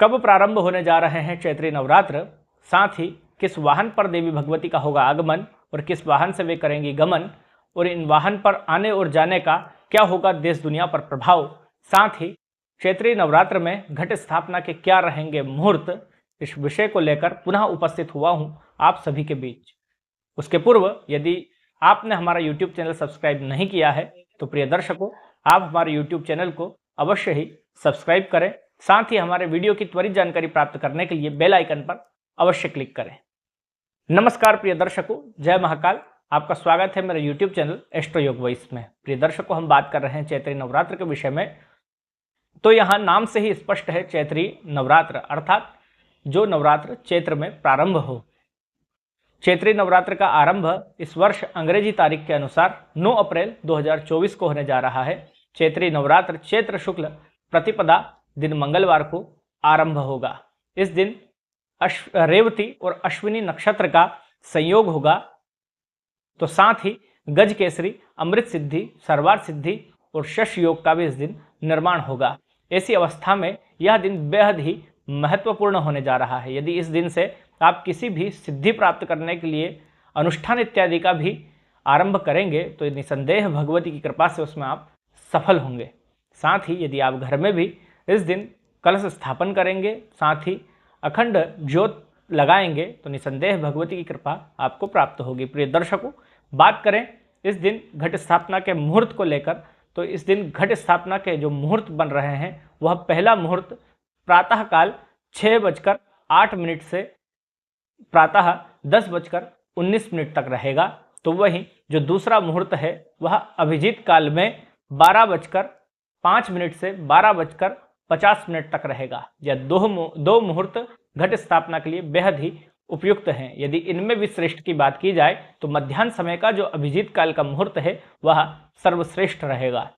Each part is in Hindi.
कब प्रारंभ होने जा रहे हैं चैत्री नवरात्र, साथ ही किस वाहन पर देवी भगवती का होगा आगमन और किस वाहन से वे करेंगी गमन, और इन वाहन पर आने और जाने का क्या होगा देश दुनिया पर प्रभाव, साथ ही चैत्री नवरात्र में घट स्थापना के क्या रहेंगे मुहूर्त, इस विषय को लेकर पुनः उपस्थित हुआ हूं आप सभी के बीच। उसके पूर्व यदि आपने हमारा YouTube चैनल सब्सक्राइब नहीं किया है तो प्रिय दर्शकों, आप हमारे YouTube चैनल को अवश्य ही सब्सक्राइब करें, साथ ही हमारे वीडियो की त्वरित जानकारी प्राप्त करने के लिए बेल आइकन पर अवश्य क्लिक करें। नमस्कार प्रिय दर्शकों, जय महाकाल। आपका स्वागत है मेरे YouTube चैनल एस्ट्रो योग वॉइस में। प्रिय दर्शकों, हम बात कर रहे हैं चैत्री नवरात्र के विषय में। तो यहाँ नाम से ही स्पष्ट है, चैत्री नवरात्र अर्थात जो नवरात्र चैत्र में प्रारंभ हो। चैत्री नवरात्र का आरंभ इस वर्ष अंग्रेजी तारीख के अनुसार 9 अप्रैल 2024 को होने जा रहा है। चैत्री नवरात्र चैत्र शुक्ल प्रतिपदा दिन मंगलवार को आरंभ होगा। इस दिन रेवती और अश्विनी नक्षत्र का संयोग होगा। तो साथ ही गज केसरी, अमृत सिद्धि, सर्वार्थ सिद्धि और शश योग का भी इस दिन निर्माण होगा। ऐसी अवस्था में यह दिन बेहद ही महत्वपूर्ण होने जा रहा है। यदि इस दिन से आप किसी भी सिद्धि प्राप्त करने के लिए अनुष्ठान इत्यादि का भी आरंभ करेंगे तो निसंदेह भगवती की कृपा से उसमें आप सफल होंगे। साथ ही यदि आप घर में भी इस दिन कलश स्थापन करेंगे, साथ ही अखंड ज्योत लगाएंगे तो निसंदेह भगवती की कृपा आपको प्राप्त होगी। प्रिय दर्शकों, बात करें इस दिन घट स्थापना के मुहूर्त को लेकर, तो इस दिन घट स्थापना के जो मुहूर्त बन रहे हैं वह पहला मुहूर्त प्रातःकाल 6:08 से प्रातः 10:19 तक रहेगा। तो वहीं जो दूसरा मुहूर्त है वह अभिजीत काल में 12:05 से 12:50 तक रहेगा। यह दो मुहूर्त घट स्थापना के लिए बेहद ही उपयुक्त हैं। यदि इनमें भी श्रेष्ठ की बात की जाए तो मध्याह्न समय का जो अभिजीत काल का मुहूर्त है वह सर्वश्रेष्ठ रहेगा।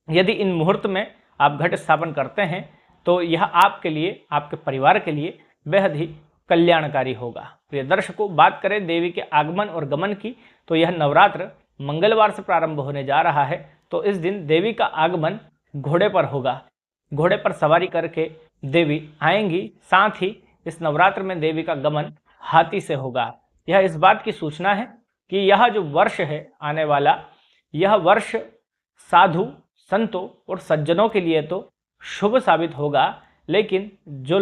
यदि इन मुहूर्त में आप घट स्थापन करते हैं तो यह आपके लिए, आपके परिवार के लिए बेहद ही कल्याणकारी होगा। प्रिय दर्शकों, बात करें देवी के आगमन और गमन की, तो यह नवरात्र मंगलवार से प्रारंभ होने जा रहा है। तो इस दिन देवी का आगमन घोड़े पर होगा। घोड़े पर सवारी करके देवी आएंगी। साथ ही इस नवरात्र में देवी का गमन हाथी से होगा। यह इस बात की सूचना है कि यह जो वर्ष है आने वाला, यह वर्ष साधु संतों और सज्जनों के लिए तो शुभ साबित होगा, लेकिन जो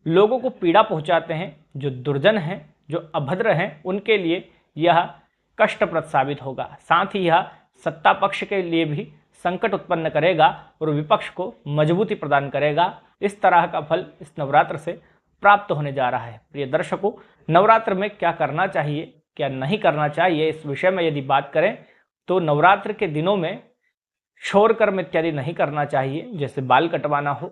लोगों को पीड़ा पहुंचाते हैं, जो दुर्जन हैं, जो अभद्र हैं, उनके लिए यह कष्टप्रद साबित होगा। साथ ही यह सत्ता पक्ष के लिए भी संकट उत्पन्न करेगा और विपक्ष को मजबूती प्रदान करेगा। इस तरह का फल इस नवरात्र से प्राप्त होने जा रहा है। प्रिय दर्शकों, नवरात्र में क्या करना चाहिए, क्या नहीं करना चाहिए, इस विषय में यदि बात करें तो नवरात्र के दिनों में शौर कर्म इत्यादि नहीं करना चाहिए, जैसे बाल कटवाना हो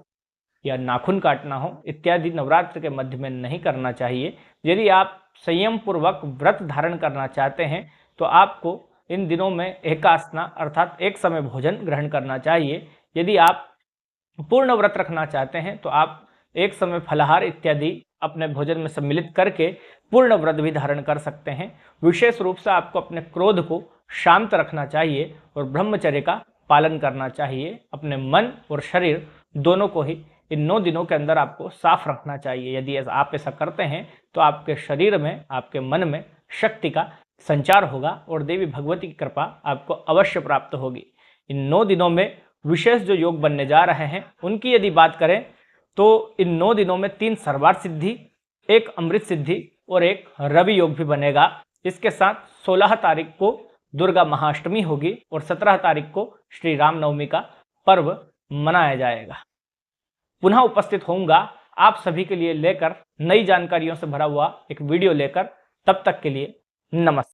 या नाखून काटना हो इत्यादि नवरात्र के मध्य में नहीं करना चाहिए। यदि आप संयम पूर्वक व्रत धारण करना चाहते हैं तो आपको इन दिनों में एकासना अर्थात एक समय भोजन ग्रहण करना चाहिए। यदि आप पूर्ण व्रत रखना चाहते हैं तो आप एक समय फलाहार इत्यादि अपने भोजन में सम्मिलित करके पूर्ण व्रत भी धारण कर सकते हैं। विशेष रूप से आपको अपने क्रोध को शांत रखना चाहिए और ब्रह्मचर्य का पालन करना चाहिए। अपने मन और शरीर दोनों को ही इन 9 दिनों के अंदर आपको साफ रखना चाहिए। यदि आप ऐसा करते हैं तो आपके शरीर में, आपके मन में शक्ति का संचार होगा और देवी भगवती की कृपा आपको अवश्य प्राप्त होगी। इन 9 दिनों में विशेष जो योग बनने जा रहे हैं उनकी यदि बात करें तो इन 9 दिनों में 3 सर्वार्थ सिद्धि, 1 अमृत सिद्धि और 1 रवि योग भी बनेगा। इसके साथ 16 तारीख को दुर्गा महाअष्टमी होगी और 17 तारीख को श्री रामनवमी का पर्व मनाया जाएगा। पुनः उपस्थित होऊंगा आप सभी के लिए लेकर नई जानकारियों से भरा हुआ एक वीडियो लेकर। तब तक के लिए नमस्कार।